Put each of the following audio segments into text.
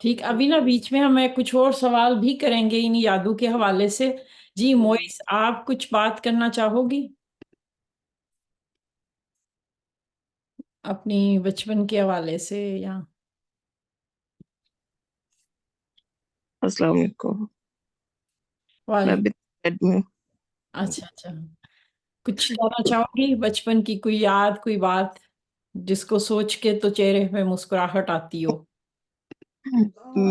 ٹھیک, ابھی نا بیچ میں ہمیں کچھ اور سوال بھی کریں گے ان یادوں کے حوالے سے. جی موئس, آپ کچھ بات کرنا چاہو گی اپنی بچپن کے حوالے سے یا؟ السلام علیکم. میں وعلیکم. بھی بیڈ میں. اچھا اچھا, کچھ کہنا چاہو گی بچپن کی کوئی یاد, کوئی بات جس کو سوچ کے تو چہرے پہ مسکراہٹ آتی ہو؟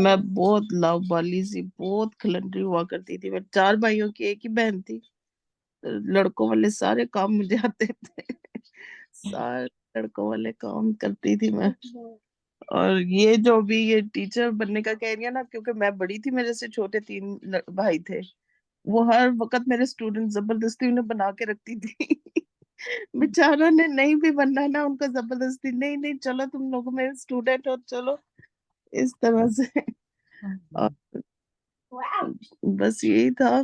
میں بہت لاؤ بالی سی, بہت کھلنڈری ہوا کرتی تھی. میں 4 بھائیوں کی ایک ہی بہن تھی. لڑکوں والے سارے کام مجھے آتے تھے. سارے لڑکوں والے کام کرتی تھی میں. اور یہ جو بھی یہ ٹیچر بننے کا کہہ رہی ہے نا, کیونکہ میں بڑی تھی, میرے سے چھوٹے 3 بھائی تھے. وہ ہر وقت میرے اسٹوڈنٹ زبردستی انہیں بنا کے رکھتی تھی. بیچاروں نے نہیں بھی بننا نا, ان کا زبردستی نہیں نہیں چلو تم لوگ میرے اسٹوڈنٹ ہو, چلو اس طرح سے. اور بس یہی تھا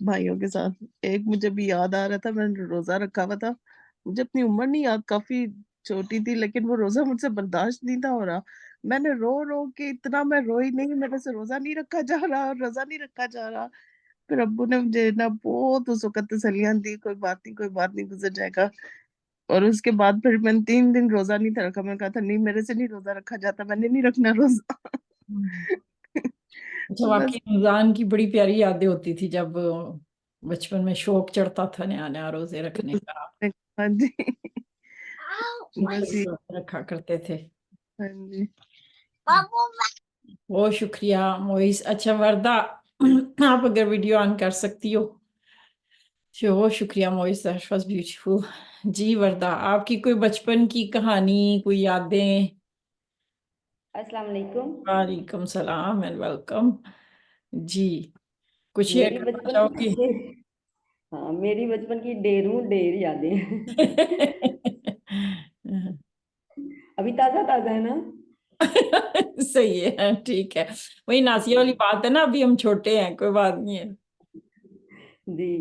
بھائیوں کے ساتھ. ایک مجھے بھی یاد آ رہا تھا, میں نے روزہ رکھا ہوا تھا. مجھے اپنی عمر نہیں یاد, کافی چھوٹی تھی, لیکن وہ روزہ مجھ سے برداشت نہیں تھا ہو رہا. میں نے رو رو کے اتنا, میں روئی نہیں, میرے سے روزہ نہیں رکھا جا رہا, روزہ نہیں رکھا جا رہا. پھر ابو نے مجھے نا بہت اس وقت تسلیاں دی, کوئی بات نہیں کوئی بات نہیں, گزر جائے گا. اور اس کے بعد پھر میں نے 3 دن روزہ نہیں تھا رکھا. میں نے کہا تھا نہیں, میرے سے نہیں روزہ رکھا جاتا, میں نے نہیں رکھنا روزہ. اچھا, بس واقعی رمضان کی بڑی پیاری یادیں ہوتی تھی جب بچپن میں شوق چڑھتا تھا نیا نیا روزے رکھنے کا. ہاں جی, بس رکھا کرتے تھے. ہاں جی. بہت شکریہ موئس. اچھا وردہ, آپ اگر ویڈیو آن کر سکتی ہو. بہت شکریہ موئس, دیٹ واز بیوٹیفل. جی وردہ, آپ کی کوئی بچپن کی کہانی, کوئی یادیں؟ السلام علیکم. وعلیکم السلام اینڈ ویلکم. جی کچھ شیئر میری کرنا بچپن چاہو کی گی؟ ہاں, میری بچپن کی ڈھیر یادیں ہیں. ابھی تازہ تازہ ہے نا. صحیح ہے, ٹھیک ہے. وہی ناسیہ والی بات ہے نا, ابھی ہم چھوٹے ہیں, کوئی بات نہیں ہے. جی,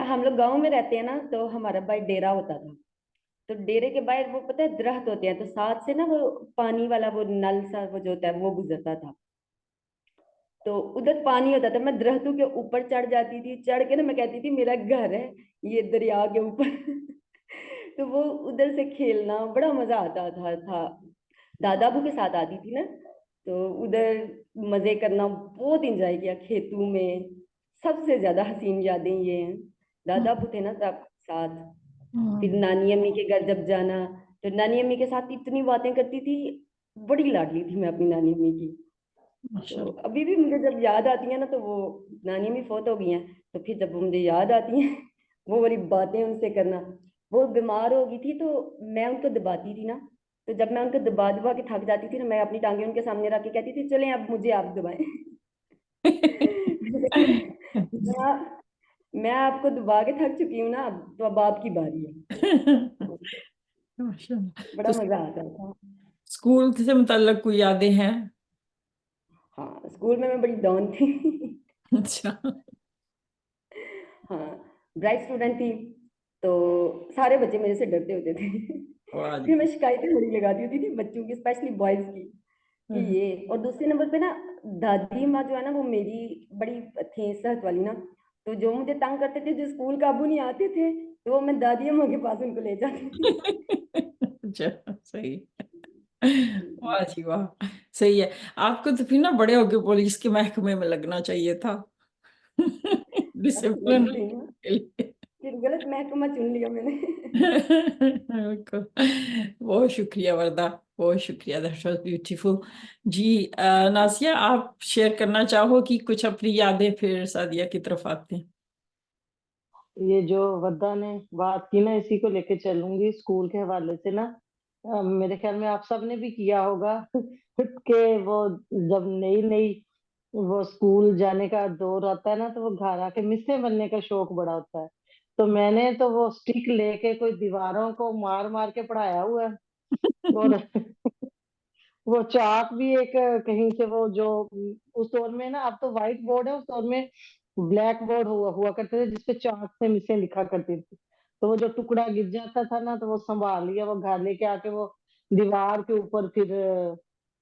ہم لوگ گاؤں میں رہتے ہیں نا, تو ہمارا باہر ڈیرا ہوتا تھا. تو ڈیرے کے باہر وہ پتہ ہے درخت ہوتے ہیں, تو ساتھ سے نا وہ پانی والا وہ نل سا وہ جو ہوتا ہے وہ گزرتا تھا. تو ادھر پانی ہوتا تھا, میں درختوں کے اوپر چڑھ جاتی تھی. چڑھ کے نا میں کہتی تھی میرا گھر ہے یہ دریا کے اوپر. تو وہ ادھر سے کھیلنا بڑا مزہ آتا تھا. دادا ابو کے ساتھ آتی تھی نا, تو ادھر مزے کرنا, بہت انجوائے کیا کھیتوں میں. سب سے زیادہ حسین یادیں یہ ہیں. دادا ابو تھے نا سب ساتھ. پھر نانی امی کے گھر جب جانا, تو نانی امی کے ساتھ اتنی باتیں کرتی تھی. بڑی لاڈلی تھی میں اپنی نانی امی کی. تو ابھی بھی مجھے جب یاد آتی ہیں نا, تو وہ نانی امی فوت ہو گئی ہیں, تو پھر جب مجھے یاد آتی ہیں وہ والی باتیں ان سے کرنا. وہ بیمار ہو گئی تھی, تو میں ان کو دباتی تھی نا, تو جب میں ان کو دبا کے تھک جاتی تھی نا, میں اپنی ٹانگیں ان کے سامنے رکھ کے کہتی تھی چلیں اب مجھے آپ دبائیں. میں آپ کو دبا کے تھک چکی ہوں نا, اب تو اب آپ کی باری ہے. بڑا تو مزہ آتا تھا. اسکول سے متعلق کوئی یادیں ہیں؟ ہاں, اسکول میں بڑی ڈاؤن تھی. اچھا. ہاں, برائٹ اسٹوڈنٹ تھی, تو سارے بچے میرے سے ڈرتے ہوتے تھے. پھر میں شکایتیں بڑی لگاتی ہوتی تھی بچوں کی, اسپیشلی بوائز کی, کہ یہ. اور دوسرے نمبر پہ نا دادی ماں جو ہے نا, وہ میری بڑی تھی صحت والی نا, تو جو مجھے تنگ کرتے تھے, جو اسکول قابو نہیں آتے تھے, تو وہ میں دادی اماں کے پاس ان کو لے جاتی تھی. اچھا صحیح. واہ جی واہ, صحیح ہے. آپ کو تو پھر نا بڑے ہو کے پولیس کے محکمے میں لگنا چاہیے تھا. ڈسپلن. لگی تھی نا, پھر غلط محکمہ چن لیا میں نے. بہت شکریہ وردہ, بہت شکریہ, دیٹ واز بیوٹیفل. جی ناسیہ, آپ شیئر کرنا چاہو کہ کچھ اپنی یادیں, پھر سعدیہ کی طرف آتے ہیں. یہ جو وردہ نے بات کی نا, اسی کو لے کے چلوں گی اسکول کے حوالے سے نا. میرے خیال میں آپ سب نے بھی کیا ہوگا کہ وہ جب نئی وہ اسکول جانے کا دور آتا ہے نا, تو وہ گھر آ کے مصرے بننے کا شوق بڑا ہوتا ہے. تو میں نے تو وہ اسٹک لے کے کوئی دیواروں کو مار مار کے پڑھایا ہوا ہے. اور وہ چاک بھی ایک کہیں سے, وہ جو اس دور میں نا, اب تو وائٹ بورڈ ہے, اس دور میں بلیک بورڈ ہوا کرتے تھے, جس پہ چاک سے مسیں لکھا کرتی تھی. تو وہ جو ٹکڑا گر جاتا تھا نا, تو وہ سنبھال لیا, وہ گھر لے کے آ کے وہ دیوار کے اوپر پھر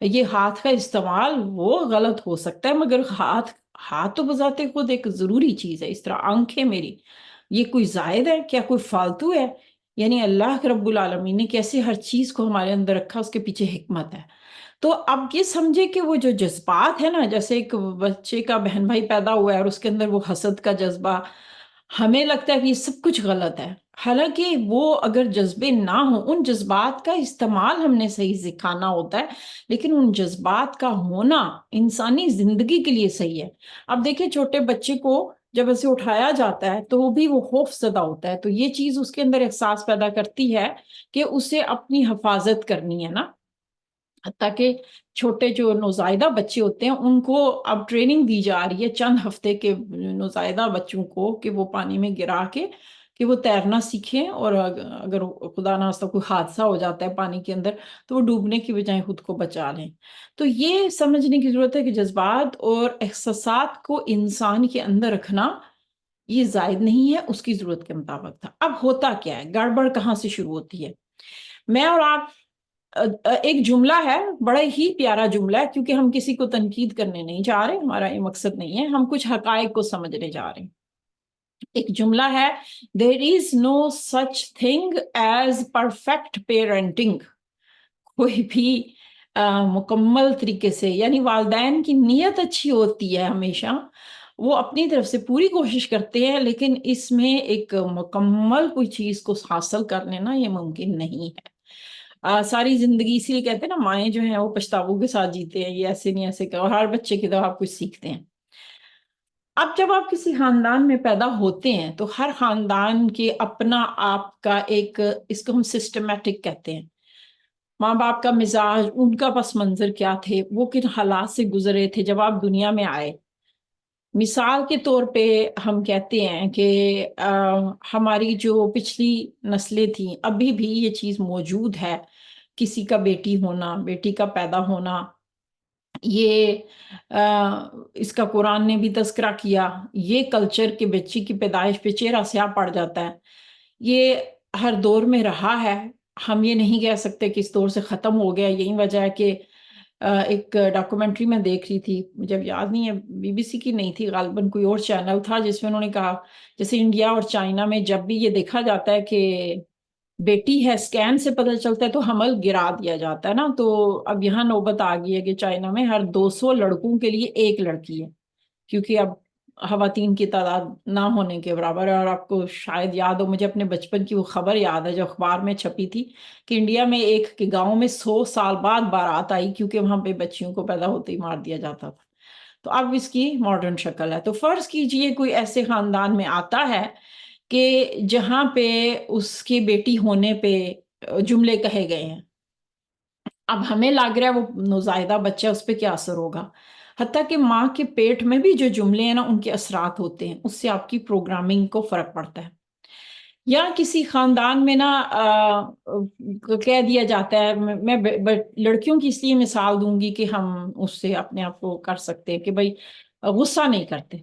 یہ ہاتھ کا استعمال وہ غلط ہو سکتا ہے، مگر ہاتھ تو بذات خود ایک ضروری چیز ہے. اس طرح آنکھیں میری، یہ کوئی زائد ہے کیا، کوئی فالتو ہے؟ یعنی اللہ رب العالمین نے کیسے ہر چیز کو ہمارے اندر رکھا، اس کے پیچھے حکمت ہے. تو اب یہ سمجھے کہ وہ جو جذبات ہے نا، جیسے ایک بچے کا بہن بھائی پیدا ہوا ہے اور اس کے اندر وہ حسد کا جذبہ، ہمیں لگتا ہے کہ یہ سب کچھ غلط ہے، حالانکہ وہ اگر جذبے نہ ہوں، ان جذبات کا استعمال ہم نے صحیح سکھانا ہوتا ہے، لیکن ان جذبات کا ہونا انسانی زندگی کے لیے صحیح ہے. اب دیکھیں چھوٹے بچے کو جب اسے اٹھایا جاتا ہے تو وہ بھی وہ خوف زدہ ہوتا ہے، تو یہ چیز اس کے اندر احساس پیدا کرتی ہے کہ اسے اپنی حفاظت کرنی ہے نا. حتیٰ کہ چھوٹے جو نوزائیدہ بچے ہوتے ہیں ان کو اب ٹریننگ دی جا رہی ہے چند ہفتے کے نوزائیدہ بچوں کو کہ وہ پانی میں گرا کے کہ وہ تیرنا سیکھیں، اور اگر خدا نخواستہ کوئی حادثہ ہو جاتا ہے پانی کے اندر تو وہ ڈوبنے کی بجائے خود کو بچا لیں. تو یہ سمجھنے کی ضرورت ہے کہ جذبات اور احساسات کو انسان کے اندر رکھنا یہ زائد نہیں ہے، اس کی ضرورت کے مطابق تھا. اب ہوتا کیا ہے، گڑبڑ کہاں سے شروع ہوتی ہے؟ میں اور آپ ایک جملہ ہے، بڑا ہی پیارا جملہ ہے، کیونکہ ہم کسی کو تنقید کرنے نہیں جا رہے، ہمارا یہ مقصد نہیں ہے، ہم کچھ حقائق کو سمجھنے جا رہے ہیں. ایک جملہ ہے there is no such thing as perfect parenting. کوئی بھی مکمل طریقے سے، یعنی والدین کی نیت اچھی ہوتی ہے ہمیشہ، وہ اپنی طرف سے پوری کوشش کرتے ہیں، لیکن اس میں ایک مکمل کوئی چیز کو حاصل کر لینا یہ ممکن نہیں ہے. ساری زندگی اسی لیے کہتے ہیں نا، مائیں جو ہیں وہ پچھتاووں کے ساتھ جیتے ہیں، یہ ایسے نہیں ایسے، اور ہر بچے کی طرح آپ کچھ سیکھتے ہیں. اب جب آپ کسی خاندان میں پیدا ہوتے ہیں تو ہر خاندان کے اپنا آپ کا ایک، اس کو ہم سسٹمیٹک کہتے ہیں، ماں باپ کا مزاج، ان کا پس منظر کیا تھے، وہ کن حالات سے گزرے تھے جب آپ دنیا میں آئے. مثال کے طور پہ ہم کہتے ہیں کہ ہماری جو پچھلی نسلیں تھیں، ابھی بھی یہ چیز موجود ہے، کسی کا بیٹی ہونا، بیٹی کا پیدا ہونا، یہ اس کا قرآن نے بھی تذکرہ کیا. یہ کلچر کے بچی کی پیدائش پہ چہرہ سیاہ پڑ جاتا ہے، یہ ہر دور میں رہا ہے. ہم یہ نہیں کہہ سکتے کہ اس دور سے ختم ہو گیا. یہی وجہ ہے کہ ایک ڈاکومنٹری میں دیکھ رہی تھی، مجھے یاد نہیں ہے، بی بی سی کی نہیں تھی، غالباً کوئی اور چینل تھا، جس میں انہوں نے کہا جیسے انڈیا اور چائنا میں جب بھی یہ دیکھا جاتا ہے کہ بیٹی ہے، سکین سے پتہ چلتا ہے تو حمل گرا دیا جاتا ہے نا. تو اب یہاں نوبت آ گئی ہے کہ چائنا میں ہر 200 لڑکوں کے لیے ایک لڑکی ہے، کیونکہ اب خواتین کی تعداد نہ ہونے کے برابر ہے. اور آپ کو شاید یاد ہو، مجھے اپنے بچپن کی وہ خبر یاد ہے جو اخبار میں چھپی تھی کہ انڈیا میں ایک کے گاؤں میں 100 سال بعد بارات آئی، کیونکہ وہاں پہ بچیوں کو پیدا ہوتے ہی مار دیا جاتا تھا. تو اب اس کی ماڈرن شکل ہے. تو فرض کیجئے کوئی ایسے خاندان میں آتا ہے کہ جہاں پہ اس کی بیٹی ہونے پہ جملے کہے گئے ہیں. اب ہمیں لگ رہا ہے وہ نوزائیدہ بچہ، اس پہ کیا اثر ہوگا. حتیٰ کہ ماں کے پیٹ میں بھی جو جملے ہیں نا، ان کے اثرات ہوتے ہیں، اس سے آپ کی پروگرامنگ کو فرق پڑتا ہے. یا کسی خاندان میں نا کہہ دیا جاتا ہے، میں لڑکیوں کی اس لیے مثال دوں گی کہ ہم اس سے اپنے آپ کو کر سکتے ہیں کہ بھائی غصہ نہیں کرتے،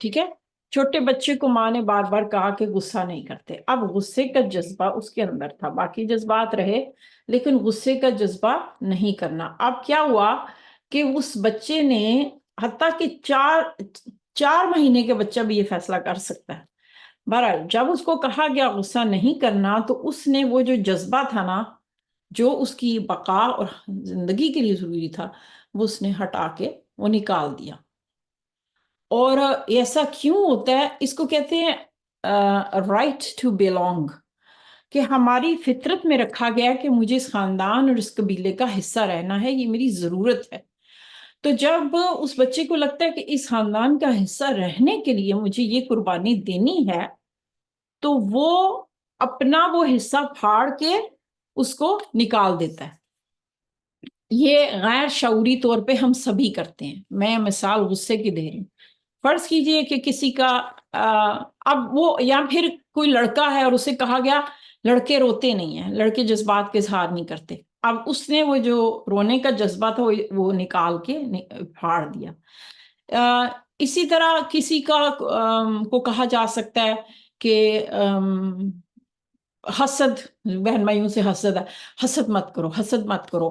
ٹھیک ہے. چھوٹے بچے کو ماں نے بار بار کہا کہ غصہ نہیں کرتے. اب غصے کا جذبہ اس کے اندر تھا، باقی جذبات رہے لیکن غصے کا جذبہ نہیں کرنا. اب کیا ہوا کہ اس بچے نے، حتیٰ کہ 4 مہینے کے بچہ بھی یہ فیصلہ کر سکتا ہے. بہرحال جب اس کو کہا گیا غصہ نہیں کرنا، تو اس نے وہ جو جذبہ تھا نا، جو اس کی بقا اور زندگی کے لیے ضروری تھا، وہ اس نے ہٹا کے وہ نکال دیا. اور ایسا کیوں ہوتا ہے؟ اس کو کہتے ہیں رائٹ ٹو بیلونگ، کہ ہماری فطرت میں رکھا گیا کہ مجھے اس خاندان اور اس قبیلے کا حصہ رہنا ہے، یہ میری ضرورت ہے. تو جب اس بچے کو لگتا ہے کہ اس خاندان کا حصہ رہنے کے لیے مجھے یہ قربانی دینی ہے، تو وہ اپنا وہ حصہ پھاڑ کے اس کو نکال دیتا ہے. یہ غیر شعوری طور پہ ہم سبھی کرتے ہیں. میں مثال غصے کی دے رہی ہوں. فرض کیجئے کہ کسی کا اب وہ، یا پھر کوئی لڑکا ہے اور اسے کہا گیا لڑکے روتے نہیں ہیں، لڑکے جذبات کے اظہار نہیں کرتے. اب اس نے وہ جو رونے کا جذبہ تھا وہ نکال کے پھاڑ دیا. اسی طرح کسی کا کو کہا جا سکتا ہے کہ حسد، بہن بھائیوں سے حسد ہے، حسد مت کرو، حسد مت کرو.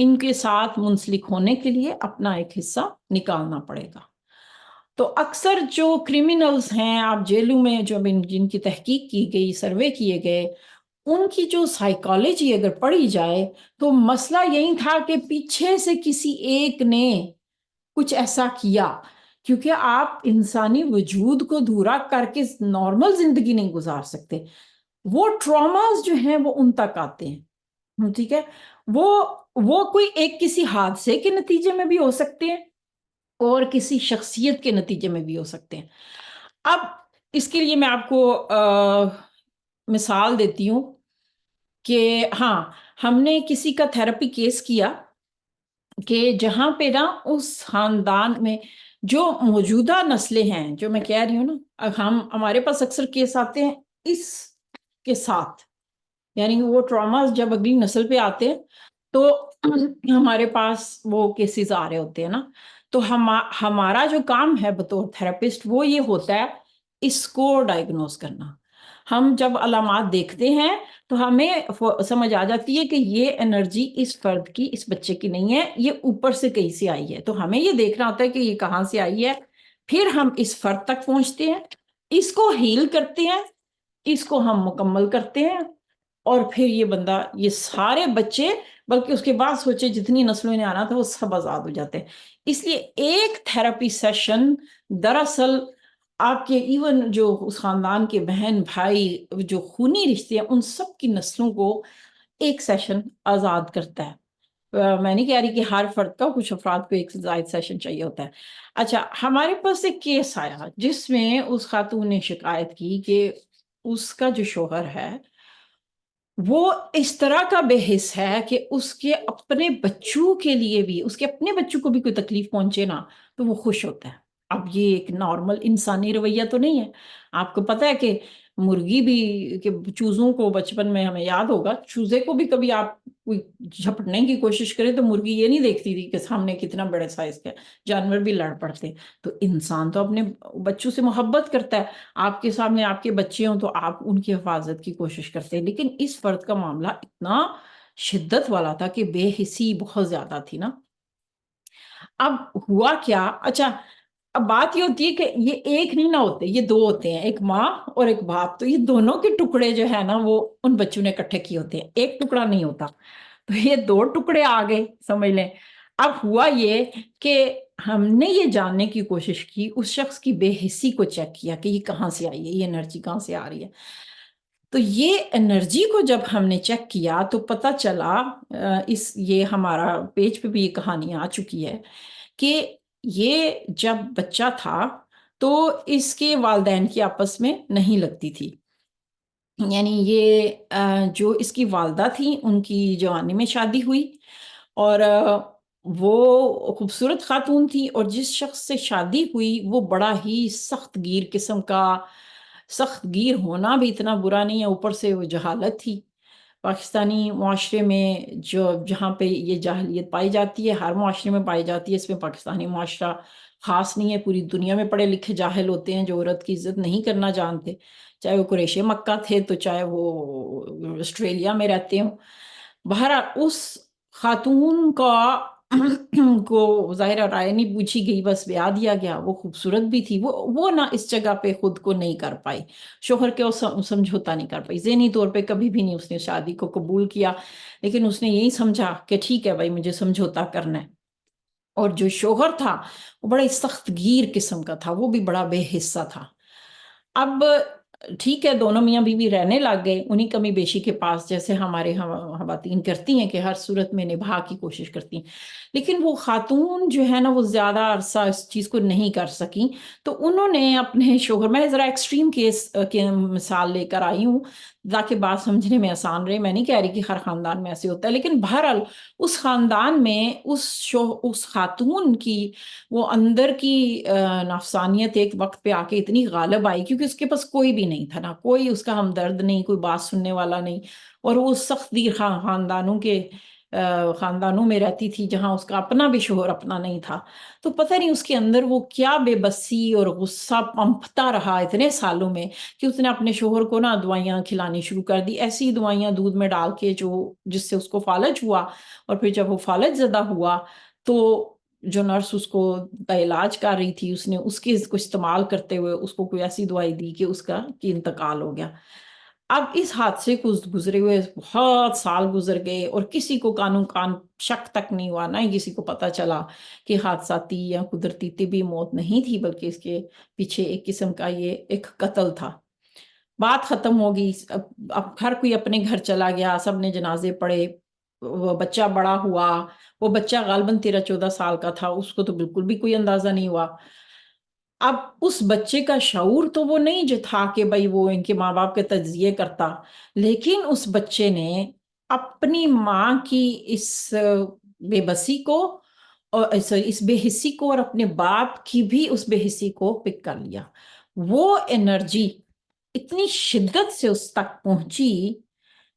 ان کے ساتھ منسلک ہونے کے لیے اپنا ایک حصہ نکالنا پڑے گا. تو اکثر جو کریمنلز ہیں آپ جیلوں میں جو جن کی تحقیق کی گئی، سروے کیے گئے، ان کی جو سائیکالوجی اگر پڑھی جائے تو مسئلہ یہی تھا کہ پیچھے سے کسی ایک نے کچھ ایسا کیا، کیونکہ آپ انسانی وجود کو دھورا کر کے نارمل زندگی نہیں گزار سکتے. وہ ٹراماز جو ہیں وہ ان تک آتے ہیں، ٹھیک ہے. وہ کوئی ایک کسی حادثے کے نتیجے میں بھی ہو سکتے ہیں اور کسی شخصیت کے نتیجے میں بھی ہو سکتے ہیں. اب اس کے لیے میں آپ کو مثال دیتی ہوں کہ ہاں ہم نے کسی کا تھراپی کیس کیا کہ جہاں پہ نا اس خاندان میں جو موجودہ نسلیں ہیں، جو میں کہہ رہی ہوں نا، ہمارے پاس اکثر کیس آتے ہیں اس کے ساتھ، یعنی وہ ٹراماز جب اگلی نسل پہ آتے ہیں تو ہمارے پاس وہ کیسز آ رہے ہوتے ہیں نا. تو ہمارا جو کام ہے بطور تھراپسٹ وہ یہ ہوتا ہے اس کو ڈائگنوز کرنا. ہم جب علامات دیکھتے ہیں تو ہمیں سمجھ آ جاتی ہے کہ یہ انرجی اس فرد کی، اس بچے کی نہیں ہے، یہ اوپر سے کہیں سے آئی ہے. تو ہمیں یہ دیکھنا ہوتا ہے کہ یہ کہاں سے آئی ہے. پھر ہم اس فرد تک پہنچتے ہیں، اس کو ہیل کرتے ہیں، اس کو ہم مکمل کرتے ہیں، اور پھر یہ بندہ، یہ سارے بچے، بلکہ اس کے بعد سوچے جتنی نسلوں نے آنا تھا وہ سب آزاد ہو جاتے ہیں. اس لیے ایک تھراپی سیشن دراصل آپ کے ایون جو اس خاندان کے بہن بھائی جو خونی رشتے ہیں ان سب کی نسلوں کو ایک سیشن آزاد کرتا ہے. میں نہیں کہہ رہی کہ ہر فرد کا، کچھ افراد کو ایک زائد سیشن چاہیے ہوتا ہے. اچھا، ہمارے پاس ایک کیس آیا جس میں اس خاتون نے شکایت کی کہ اس کا جو شوہر ہے وہ اس طرح کا بے حس ہے کہ اس کے اپنے بچوں کے لیے بھی، اس کے اپنے بچوں کو بھی کوئی تکلیف پہنچے نا تو وہ خوش ہوتا ہے. اب یہ ایک نارمل انسانی رویہ تو نہیں ہے. آپ کو پتہ ہے کہ مرغی بھی، کہ چوزوں کو بچپن میں ہمیں یاد ہوگا، چوزے کو بھی کبھی آپ کوئی جھپٹنے کی کوشش کرے تو مرغی یہ نہیں دیکھتی تھی کہ سامنے کتنا بڑے سائز کا، جانور بھی لڑ پڑتے. تو انسان تو اپنے بچوں سے محبت کرتا ہے. آپ کے سامنے آپ کے بچے ہوں تو آپ ان کی حفاظت کی کوشش کرتے ہیں. لیکن اس فرد کا معاملہ اتنا شدت والا تھا کہ بے حسی بہت زیادہ تھی نا. اب ہوا کیا؟ اچھا، اب بات یہ ہوتی ہے کہ یہ ایک نہیں نہ ہوتے، یہ دو ہوتے ہیں، ایک ماں اور ایک باپ. تو یہ دونوں کے ٹکڑے جو ہے نا وہ ان بچوں نے اکٹھے کیے ہوتے ہیں، ایک ٹکڑا نہیں ہوتا. تو یہ دو ٹکڑے آ گئے، سمجھ لیں. اب ہوا یہ کہ ہم نے یہ جاننے کی کوشش کی، اس شخص کی بے حسی کو چیک کیا کہ یہ کہاں سے آئی ہے، یہ انرجی کہاں سے آ رہی ہے. تو یہ انرجی کو جب ہم نے چیک کیا تو پتہ چلا، یہ ہمارا پیج پہ بھی یہ کہانی آ چکی ہے کہ یہ جب بچہ تھا تو اس کے والدین کی آپس میں نہیں لگتی تھی. یعنی یہ جو اس کی والدہ تھیں ان کی جوانی میں شادی ہوئی، اور وہ خوبصورت خاتون تھی، اور جس شخص سے شادی ہوئی وہ بڑا ہی سخت گیر قسم کا. سخت گیر ہونا بھی اتنا برا نہیں ہے، اوپر سے وہ جہالت تھی. پاکستانی معاشرے میں جہاں پہ یہ جاہلیت پائی جاتی ہے، ہر معاشرے میں پائی جاتی ہے، اس میں پاکستانی معاشرہ خاص نہیں ہے. پوری دنیا میں پڑھے لکھے جاہل ہوتے ہیں جو عورت کی عزت نہیں کرنا جانتے، چاہے وہ قریش مکہ تھے تو چاہے وہ آسٹریلیا میں رہتے ہوں. بہرحال اس خاتون کو ظاہر رائے نہیں پوچھی گئی، بس بیاہ دیا گیا. وہ خوبصورت بھی تھی، وہ نہ اس جگہ پہ خود کو نہیں کر پائی، شوہر کے سمجھوتا نہیں کر پائی. ذہنی طور پہ کبھی بھی نہیں اس نے شادی کو قبول کیا، لیکن اس نے یہی سمجھا کہ ٹھیک ہے بھائی مجھے سمجھوتا کرنا ہے. اور جو شوہر تھا وہ بڑا سخت گیر قسم کا تھا، وہ بھی بڑا بے حصہ تھا. اب ٹھیک ہے، دونوں میاں بیوی رہنے لگ گئے انہی کمی بیشی کے پاس، جیسے ہمارے خواتین کرتی ہیں کہ ہر صورت میں نبھا کی کوشش کرتی ہیں. لیکن وہ خاتون جو ہے نا وہ زیادہ عرصہ اس چیز کو نہیں کر سکیں. تو انہوں نے اپنے شوہر، میں ذرا ایکسٹریم کیس کی مثال لے کر آئی ہوں تاکہ بات سمجھنے میں آسان رہے. میں نہیں کہہ رہی کہ ہر خاندان میں ایسے ہوتا ہے، لیکن بہرحال اس خاندان میں اس خاتون کی وہ اندر کی نفسانیت ایک وقت پہ آ کے اتنی غالب آئی، کیونکہ اس کے پاس کوئی بھی نہیں تھا نا، کوئی اس کا ہمدرد نہیں، کوئی بات سننے والا نہیں. اور وہ سخت دیر خاندانوں کے خاندانوں میں رہتی تھی جہاں اس کا اپنا بھی شوہر اپنا نہیں تھا، تو پتہ نہیں اس کے اندر وہ کیا بے بسی اور غصہ پنپتا رہا اتنے سالوں میں کہ اس نے اپنے شوہر کو نا دوائیاں کھلانی شروع کر دی، ایسی دوائیاں دودھ میں ڈال کے جس سے اس کو فالج ہوا، اور پھر جب وہ فالج زدہ ہوا تو جو نرس اس کو کا علاج کر رہی تھی اس نے اس کے کو استعمال کرتے ہوئے اس کو کوئی ایسی دوائی دی کہ اس کا انتقال ہو گیا۔ اب اس حادثے کو گزرے ہوئے بہت سال گزر گئے اور کسی کو کانوں کان شک تک نہیں ہوا، نہ ہی کسی کو پتا چلا کہ حادثاتی یا قدرتی طبی موت نہیں تھی، بلکہ اس کے پیچھے ایک قسم کا یہ ایک قتل تھا۔ بات ختم ہو گئی، اب ہر کوئی اپنے گھر چلا گیا، سب نے جنازے پڑھے، وہ بچہ بڑا ہوا، وہ بچہ غالباً 13-14 سال کا تھا، اس کو تو بالکل بھی کوئی اندازہ نہیں ہوا۔ اب اس بچے کا شعور تو وہ نہیں جو تھا کہ بھئی وہ ان کے ماں باپ کے تجزیے کرتا، لیکن اس بچے نے اپنی ماں کی اس بے بسی کو اور اس بے حسی کو اور اپنے باپ کی بھی اس بے حسی کو پک کر لیا۔ وہ انرجی اتنی شدت سے اس تک پہنچی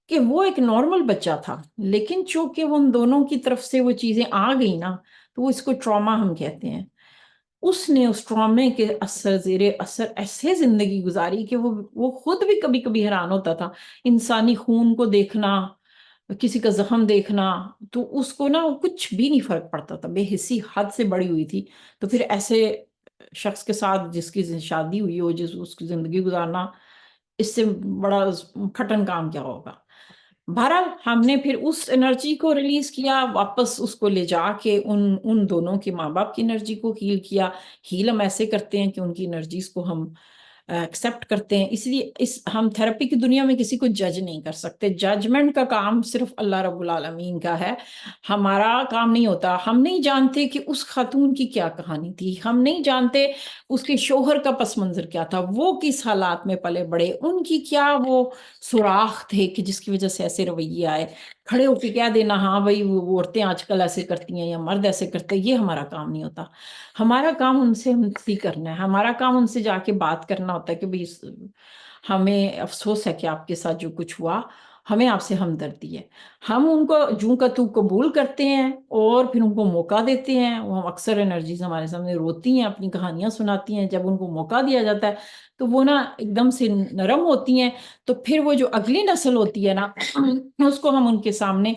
کہ وہ ایک نارمل بچہ تھا، لیکن چونکہ وہ ان دونوں کی طرف سے وہ چیزیں آ گئی نا، تو وہ اس کو ٹراما ہم کہتے ہیں۔ اس نے اس ٹرامے کے زیر اثر ایسے زندگی گزاری کہ وہ خود بھی کبھی کبھی حیران ہوتا تھا، انسانی خون کو دیکھنا، کسی کا زخم دیکھنا، تو اس کو نا کچھ بھی نہیں فرق پڑتا تھا، بے حسی حد سے بڑی ہوئی تھی۔ تو پھر ایسے شخص کے ساتھ جس کی شادی ہوئی ہو، اس کی زندگی گزارنا، اس سے بڑا کھٹن کام کیا ہوگا۔ بہرحال ہم نے پھر اس انرجی کو ریلیز کیا، واپس اس کو لے جا کے ان دونوں کے ماں باپ کی انرجی کو ہیل کیا۔ ہیل ہم ایسے کرتے ہیں کہ ان کی انرجیز کو ہم ایکسیپٹ کرتے ہیں، اس لیے ہم تھراپی کی دنیا میں کسی کو جج نہیں کر سکتے، ججمنٹ کا کام صرف اللہ رب العالمین کا ہے، ہمارا کام نہیں ہوتا۔ ہم نہیں جانتے کہ اس خاتون کی کیا کہانی تھی، ہم نہیں جانتے اس کے شوہر کا پس منظر کیا تھا، وہ کس حالات میں پلے بڑے، ان کی کیا وہ سوراخ تھے کہ جس کی وجہ سے ایسے رویے آئے۔ کھڑے ہو کے کہہ دینا ہاں بھائی وہ عورتیں آج کل ایسے کرتی ہیں یا مرد ایسے کرتے ہیں، یہ ہمارا کام نہیں ہوتا۔ ہمارا کام ان سے ہمدردی کرنا ہے، ہمارا کام ان سے جا کے بات کرنا ہوتا ہے کہ بھئی ہمیں افسوس ہے کہ آپ کے ساتھ جو کچھ ہوا، ہمیں آپ سے ہمدردی ہے۔ ہم ان کو جوں کا تو قبول کرتے ہیں اور پھر ان کو موقع دیتے ہیں۔ وہ اکثر انرجیز ہمارے سامنے روتی ہیں، اپنی کہانیاں سناتی ہیں، جب ان کو موقع دیا جاتا ہے تو وہ نا ایک دم سے نرم ہوتی ہیں، تو پھر وہ جو اگلی نسل ہوتی ہے نا اس کو ہم ان کے سامنے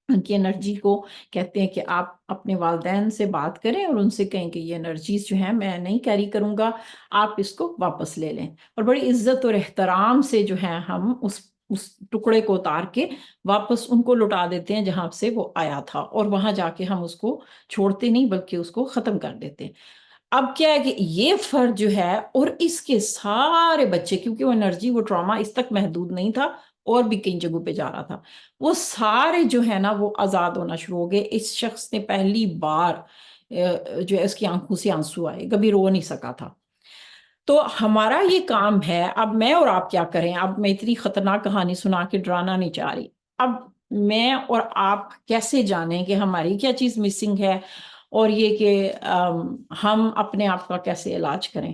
ان کی انرجی کو کہتے ہیں کہ آپ اپنے والدین سے بات کریں اور ان سے کہیں کہ یہ انرجیز جو ہیں میں نہیں کیری کروں گا، آپ اس کو واپس لے لیں، اور بڑی عزت اور احترام سے جو ہے ہم اس ٹکڑے کو اتار کے واپس ان کو لوٹا دیتے ہیں جہاں سے وہ آیا تھا، اور وہاں جا کے ہم اس کو چھوڑتے نہیں بلکہ اس کو ختم کر دیتے ہیں۔ اب کیا ہے کہ یہ فرد جو ہے اور اس کے سارے بچے، کیونکہ وہ انرجی وہ ٹراما اس تک محدود نہیں تھا اور بھی کئی جگہوں پہ جا رہا تھا، وہ سارے جو ہے نا وہ آزاد ہونا شروع ہو گئے۔ اس شخص نے پہلی بار جو ہے اس کی آنکھوں سے آنسو آئے، کبھی رو نہیں سکا تھا۔ تو ہمارا یہ کام ہے، اب میں اور آپ کیا کریں؟ اب میں اتنی خطرناک کہانی سنا کے ڈرانا نہیں چاہ رہی، اب میں اور آپ کیسے جانیں کہ ہماری کیا چیز مسنگ ہے، اور یہ کہ ہم اپنے آپ کا کیسے علاج کریں؟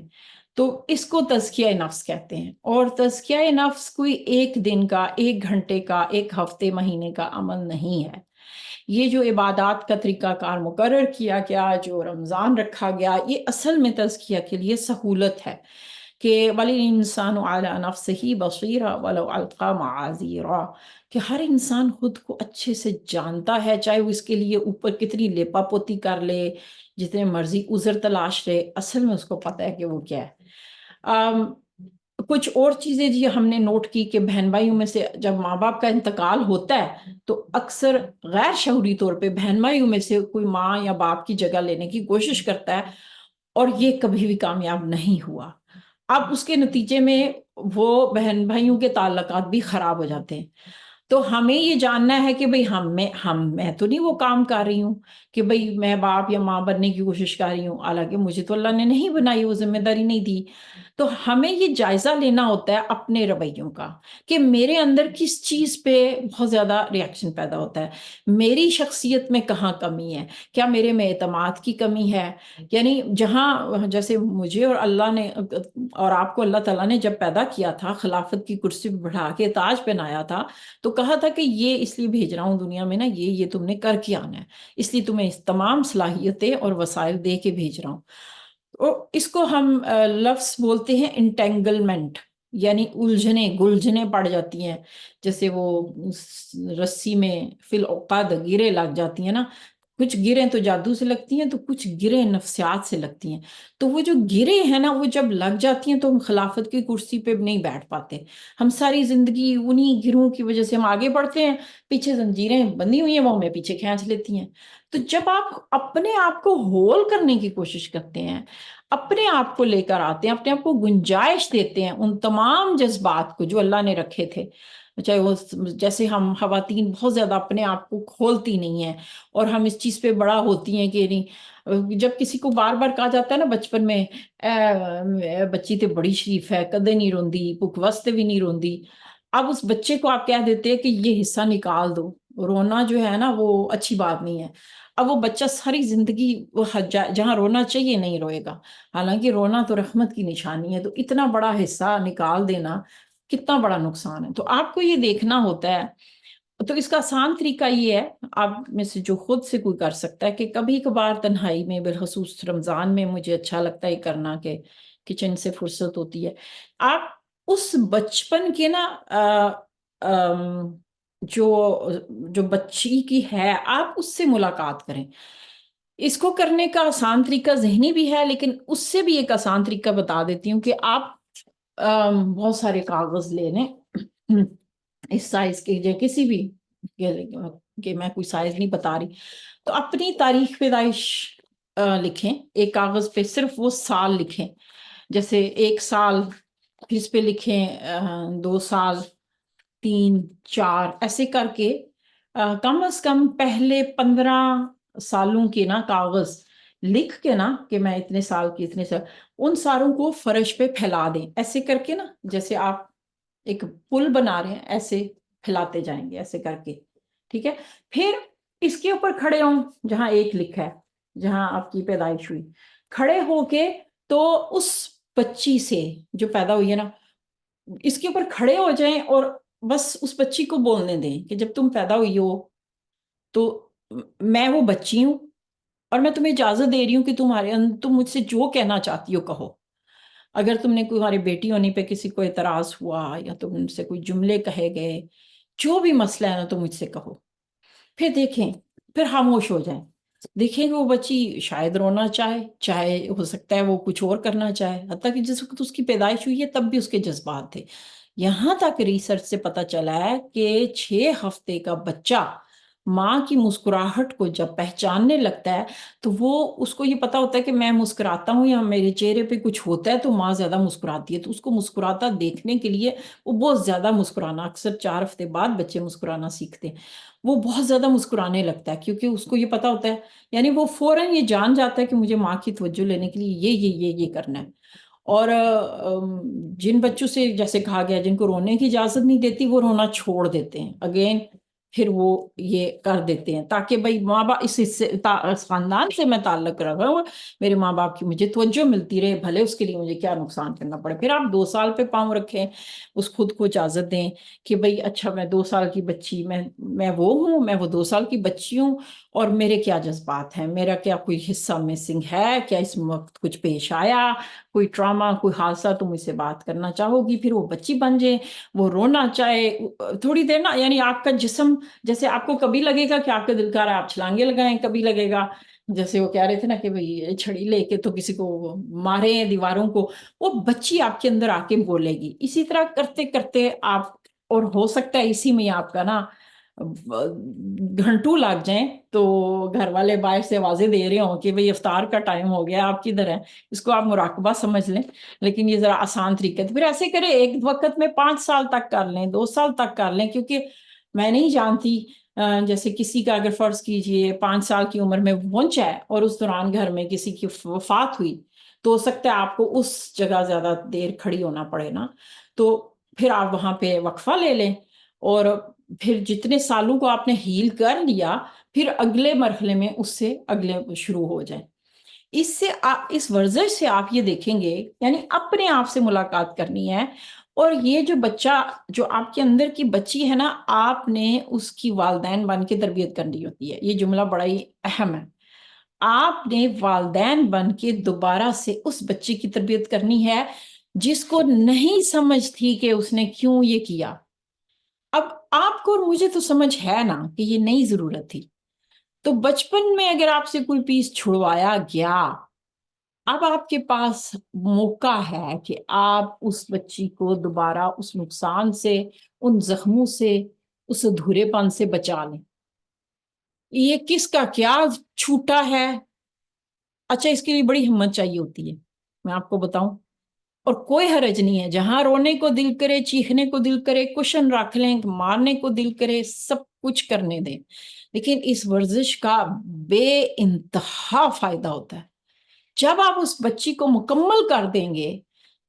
تو اس کو تزکیہ نفس کہتے ہیں، اور تزکیہ نفس کوئی ایک دن کا، ایک گھنٹے کا، ایک ہفتے مہینے کا عمل نہیں ہے۔ یہ جو عبادات کا طریقہ کار مقرر کیا گیا، جو رمضان رکھا گیا، یہ اصل میں تزکیہ کے لیے سہولت ہے کہ وَلِلْإِنسَانُ عَلَى نَفْسِهِ بَصِيرَةٌ وَلَوْ أَلْقَىٰ مَعَاذِيرَهْ، کہ ہر انسان خود کو اچھے سے جانتا ہے، چاہے وہ اس کے لیے اوپر کتنی لیپا پوتی کر لے، جتنے مرضی عذر تلاش لے، اصل میں اس کو پتہ ہے کہ وہ کیا ہے۔ کچھ اور چیزیں جی ہم نے نوٹ کی کہ بہن بھائیوں میں سے جب ماں باپ کا انتقال ہوتا ہے تو اکثر غیر شعوری طور پہ بہن بھائیوں میں سے کوئی ماں یا باپ کی جگہ لینے کی کوشش کرتا ہے، اور یہ کبھی بھی کامیاب نہیں ہوا۔ اب اس کے نتیجے میں وہ بہن بھائیوں کے تعلقات بھی خراب ہو جاتے ہیں۔ تو ہمیں یہ جاننا ہے کہ بھئی میں تو نہیں وہ کام کر رہی ہوں کہ بھئی میں باپ یا ماں بننے کی کوشش کر رہی ہوں، حالانکہ مجھے تو اللہ نے نہیں بنائی، وہ ذمہ داری نہیں دی۔ تو ہمیں یہ جائزہ لینا ہوتا ہے اپنے رویوں کا کہ میرے اندر کس چیز پہ بہت زیادہ ریاکشن پیدا ہوتا ہے، میری شخصیت میں کہاں کمی ہے، کیا میرے میں اعتماد کی کمی ہے؟ یعنی جہاں جیسے مجھے اور اللہ نے اور آپ کو اللہ تعالیٰ نے جب پیدا کیا تھا، خلافت کی کرسی پہ بٹھا کے تاج پہنایا تھا، تو کہا تھا کہ یہ اس لیے بھیج رہا ہوں دنیا میں نا، یہ تم نے کر کے آنا ہے، اس لیے تمہیں اس تمام صلاحیتیں اور وسائل دے کے بھیج رہا ہوں. اس کو ہم لفظ بولتے ہیں انٹینگلمنٹ، یعنی گلجھنے پڑ جاتی ہیں، جیسے وہ رسی میں فی العقد گرے لگ جاتی ہیں نا. کچھ گریں تو جادو سے لگتی ہیں، تو کچھ گریں نفسیات سے لگتی ہیں. تو وہ جو گرے ہیں نا، وہ جب لگ جاتی ہیں تو ہم خلافت کی کرسی پہ نہیں بیٹھ پاتے. ہم ساری زندگی انہی گروں کی وجہ سے ہم آگے بڑھتے ہیں، پیچھے زنجیریں بندھی ہوئی ہیں وہ ہمیں پیچھے کھینچ لیتی ہیں. تو جب آپ اپنے آپ کو ہول کرنے کی کوشش کرتے ہیں، اپنے آپ کو لے کر آتے ہیں، اپنے آپ کو گنجائش دیتے ہیں ان تمام جذبات کو جو اللہ نے رکھے تھے، چاہے وہ جیسے ہم خواتین بہت زیادہ اپنے آپ کو کھولتی نہیں ہیں، اور ہم اس چیز پہ بڑا ہوتی ہیں کہ نہیں. جب کسی کو بار بار کہا جاتا ہے نا بچپن میں، بچی تے بڑی شریف ہے، کدے نہیں روندی، بھوک واسطے بھی نہیں روندی. اب اس بچے کو آپ کہہ دیتے ہیں کہ یہ حصہ نکال دو، رونا جو ہے نا وہ اچھی بات نہیں ہے. اب وہ بچہ ساری زندگی جہاں رونا چاہیے نہیں روئے گا، حالانکہ رونا تو رحمت کی نشانی ہے. تو اتنا بڑا حصہ نکال دینا کتنا بڑا نقصان ہے. تو آپ کو یہ دیکھنا ہوتا ہے. تو اس کا آسان طریقہ یہ ہے، آپ میں سے جو خود سے کوئی کر سکتا ہے، کہ کبھی کبھار تنہائی میں، بالخصوص رمضان میں مجھے اچھا لگتا ہے کرنا، کہ کچن سے فرصت ہوتی ہے، آپ اس بچپن کے نا جو بچی کی ہے، آپ اس سے ملاقات کریں. اس کو کرنے کا آسان طریقہ ذہنی بھی ہے، لیکن اس سے بھی ایک آسان طریقہ بتا دیتی ہوں کہ آپ بہت سارے کاغذ لے لیں اس سائز کے، جو کسی بھی کہ میں کوئی سائز نہیں بتا رہی. تو اپنی تاریخ پیدائش لکھیں ایک کاغذ پہ، صرف وہ سال لکھیں. جیسے 1 سال، پھر اس پہ لکھیں 2 سال، 3، 4، ایسے کر کے کم از کم پہلے 15 سالوں کے نا کاغذ لکھ کے نا، کہ میں اتنے سال کی اتنے سال، ان ساروں کو فرش پہ پھیلا دیں. ایسے کر کے نا، جیسے آپ ایک پل بنا رہے ہیں، ایسے پھیلاتے جائیں گے ایسے کر کے. ٹھیک ہے. پھر اس کے اوپر کھڑے ہوں جہاں 1 لکھا ہے، جہاں آپ کی پیدائش ہوئی، کھڑے ہو کے تو اس بچی سے جو پیدا ہوئی ہے نا، اس کے اوپر کھڑے ہو جائیں اور بس اس بچی کو بولنے دیں کہ جب تم پیدا ہوئی ہو تو میں وہ بچی ہوں، اور میں تمہیں اجازت دے رہی ہوں کہ تم مجھ سے جو کہنا چاہتی ہو کہو. اگر تم نے تمہاری بیٹی ہونے پہ کسی کو اعتراض ہوا، یا تم سے کوئی جملے کہے گئے، جو بھی مسئلہ ہے نا، تو مجھ سے کہو. پھر دیکھیں، پھر خاموش ہو جائیں، دیکھیں کہ وہ بچی شاید رونا چاہے ہو سکتا ہے وہ کچھ اور کرنا چاہے. حتیٰ کہ جس وقت اس کی پیدائش ہوئی ہے تب بھی اس کے جذبات تھے. یہاں تک ریسرچ سے پتہ چلا ہے کہ 6 ہفتے کا بچہ ماں کی مسکراہٹ کو جب پہچاننے لگتا ہے، تو وہ اس کو یہ پتا ہوتا ہے کہ میں مسکراتا ہوں یا میرے چہرے پہ کچھ ہوتا ہے تو ماں زیادہ مسکراتی ہے. تو اس کو مسکراتا دیکھنے کے لیے وہ بہت زیادہ مسکرانا، اکثر 4 ہفتے بعد بچے مسکرانا سیکھتے ہیں، وہ بہت زیادہ مسکرانے لگتا ہے، کیونکہ اس کو یہ پتا ہوتا ہے، یعنی وہ فوراً یہ جان جاتا ہے کہ مجھے ماں کی توجہ لینے کے لیے یہ کرنا ہے. اور جن بچوں سے جیسے کہا گیا جن کو رونے کی اجازت نہیں دیتی، وہ رونا چھوڑ دیتے ہیں اگین، پھر وہ یہ کر دیتے ہیں تاکہ بھائی ماں باپ اس خاندان سے میں تعلق رکھا ہوں، میرے ماں باپ کی مجھے توجہ ملتی رہے، بھلے اس کے لیے مجھے کیا نقصان کرنا پڑے. پھر آپ 2 سال پہ پاؤں رکھیں، اس خود کو اجازت دیں کہ بھائی اچھا میں 2 سال کی بچی، میں وہ ہوں، میں وہ 2 سال کی بچی ہوں، اور میرے کیا جذبات ہیں، میرا کیا کوئی حصہ مسنگ ہے، کیا اس وقت کچھ پیش آیا، کوئی ٹراما، کوئی حادثہ، تم مجھ سے بات کرنا چاہو گی. پھر وہ بچی بن جائے، وہ رونا چاہے تھوڑی دیر نا، یعنی آپ کا جسم، جیسے آپ کو کبھی لگے گا کہ آپ کا دل کر رہا ہے آپ چھلانگے لگائیں، کبھی لگے گا جیسے وہ کہہ رہے تھے نا کہ بھئی چھڑی لے کے تو کسی کو مارے دیواروں کو، وہ بچی آپ کے اندر آ کے بولے گی. اسی طرح کرتے کرتے آپ، اور ہو سکتا ہے اسی میں آپ کا نا گھنٹوں لگ جائیں، تو گھر والے باہر سے آوازیں دے رہے ہوں کہ بھئی افطار کا ٹائم ہو گیا، آپ کدھر ہیں. اس کو آپ مراقبہ سمجھ لیں، لیکن یہ ذرا آسان طریقہ ہے. پھر ایسے کریں، ایک وقت میں 5 سال تک کر لیں، 2 سال تک کر لیں، کیونکہ میں نہیں جانتی، جیسے کسی کا اگر فرض کیجئے 5 سال کی عمر میں پہنچا ہے اور اس دوران گھر میں کسی کی وفات ہوئی، تو ہو سکتا ہے آپ کو اس جگہ زیادہ دیر کھڑی ہونا پڑے نا، تو پھر آپ وہاں پہ وقفہ لے لیں، اور پھر جتنے سالوں کو آپ نے ہیل کر لیا، پھر اگلے مرحلے میں اس سے اگلے شروع ہو جائیں. اس ورزش سے آپ یہ دیکھیں گے، یعنی اپنے آپ سے ملاقات کرنی ہے، اور یہ جو بچہ جو آپ کے اندر کی بچی ہے نا، آپ نے اس کی والدین بن کے تربیت کرنی ہوتی ہے. یہ جملہ بڑا ہی اہم ہے. آپ نے والدین بن کے دوبارہ سے اس بچے کی تربیت کرنی ہے جس کو نہیں سمجھ تھی کہ اس نے کیوں یہ کیا. اب آپ کو اور مجھے تو سمجھ ہے نا کہ یہ نئی ضرورت تھی. تو بچپن میں اگر آپ سے کوئی پیس چھڑوایا گیا، اب آپ کے پاس موقع ہے کہ آپ اس بچی کو دوبارہ اس نقصان سے، ان زخموں سے، اس ادھورے پن سے بچا لیں. یہ کس کا کیا چھوٹا ہے. اچھا، اس کے لیے بڑی ہمت چاہیے ہوتی ہے، میں آپ کو بتاؤں. اور کوئی حرج نہیں ہے، جہاں رونے کو دل کرے، چیخنے کو دل کرے، کشن رکھ لیں، مارنے کو دل کرے، سب کچھ کرنے دیں. لیکن اس ورزش کا بے انتہا فائدہ ہوتا ہے. جب آپ اس بچی کو مکمل کر دیں گے،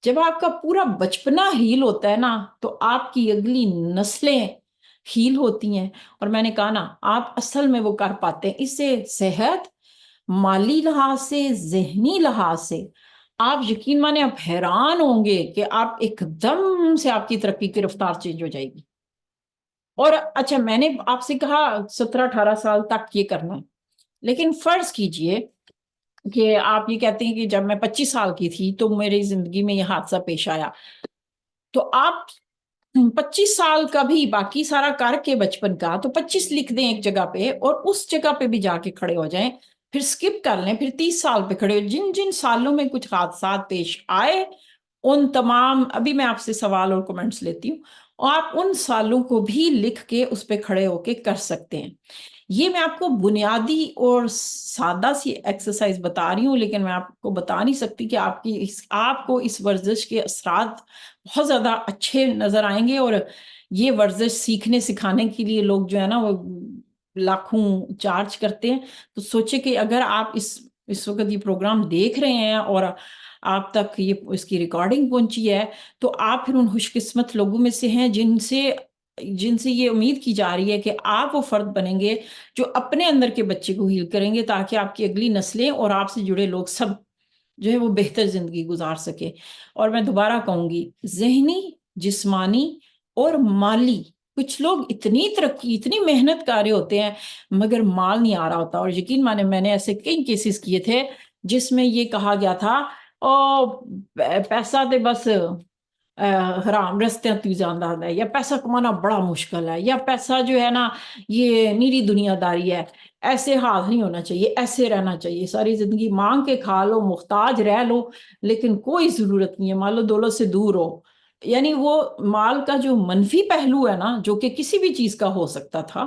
جب آپ کا پورا بچپنا ہیل ہوتا ہے نا، تو آپ کی اگلی نسلیں ہیل ہوتی ہیں. اور میں نے کہا نا، آپ اصل میں وہ کر پاتے ہیں. اس سے صحت، مالی لحاظ سے، ذہنی لحاظ سے آپ یقین مانے آپ حیران ہوں گے کہ آپ ایک دم سے آپ کی ترقی کی رفتار چینج ہو جائے گی. اور اچھا، میں نے آپ سے کہا 17-18 سال تک یہ کرنا ہے، لیکن فرض کیجئے کہ آپ یہ کہتے ہیں کہ جب میں 25 سال کی تھی تو میری زندگی میں یہ حادثہ پیش آیا. تو آپ 25 سال کا بھی باقی سارا کر کے بچپن کا تو 25 لکھ دیں ایک جگہ پہ، اور اس جگہ پہ بھی جا کے کھڑے ہو جائیں. پھر سکپ کر لیں، پھر 30 سال پہ کھڑے ہو. جن جن سالوں میں کچھ حادثات پیش آئے، ان تمام، ابھی میں آپ سے سوال اور کمنٹس لیتی ہوں، اور آپ ان سالوں کو بھی لکھ کے اس پہ کھڑے ہو کے کر سکتے ہیں. یہ میں آپ کو بنیادی اور سادہ سی ایکسرسائز بتا رہی ہوں، لیکن میں آپ کو بتا نہیں سکتی کہ آپ کو اس ورزش کے اثرات بہت زیادہ اچھے نظر آئیں گے. اور یہ ورزش سیکھنے سکھانے کے لیے لوگ جو ہے نا وہ لاکھوں چارج کرتے ہیں. تو سوچے کہ اگر آپ اس وقت یہ پروگرام دیکھ رہے ہیں اور آپ تک اس کی ریکارڈنگ پہنچی ہے، تو آپ پھر ان خوش قسمت لوگوں میں سے ہیں جن سے یہ امید کی جا رہی ہے کہ آپ وہ فرد بنیں گے جو اپنے اندر کے بچے کو ہیل کریں گے، تاکہ آپ کی اگلی نسلیں اور آپ سے جڑے لوگ سب جو ہے وہ بہتر زندگی گزار سکے. اور میں دوبارہ کہوں گی، ذہنی، جسمانی اور مالی، کچھ لوگ اتنی ترقی، اتنی محنت کر رہے ہوتے ہیں مگر مال نہیں آ رہا ہوتا. اور یقین مانے میں نے ایسے کئی کیسز کیے تھے جس میں یہ کہا گیا تھا پیسہ تے بس حرام رستے تی جاندہ ہے، یا پیسہ کمانا بڑا مشکل ہے، یا پیسہ جو ہے نا یہ نیری دنیا داری ہے، ایسے حال نہیں ہونا چاہیے، ایسے رہنا چاہیے، ساری زندگی مانگ کے کھا لو، محتاج رہ لو، لیکن کوئی ضرورت نہیں ہے، مال و دولت سے دور ہو. یعنی وہ مال کا جو منفی پہلو ہے نا، جو کہ کسی بھی چیز کا ہو سکتا تھا،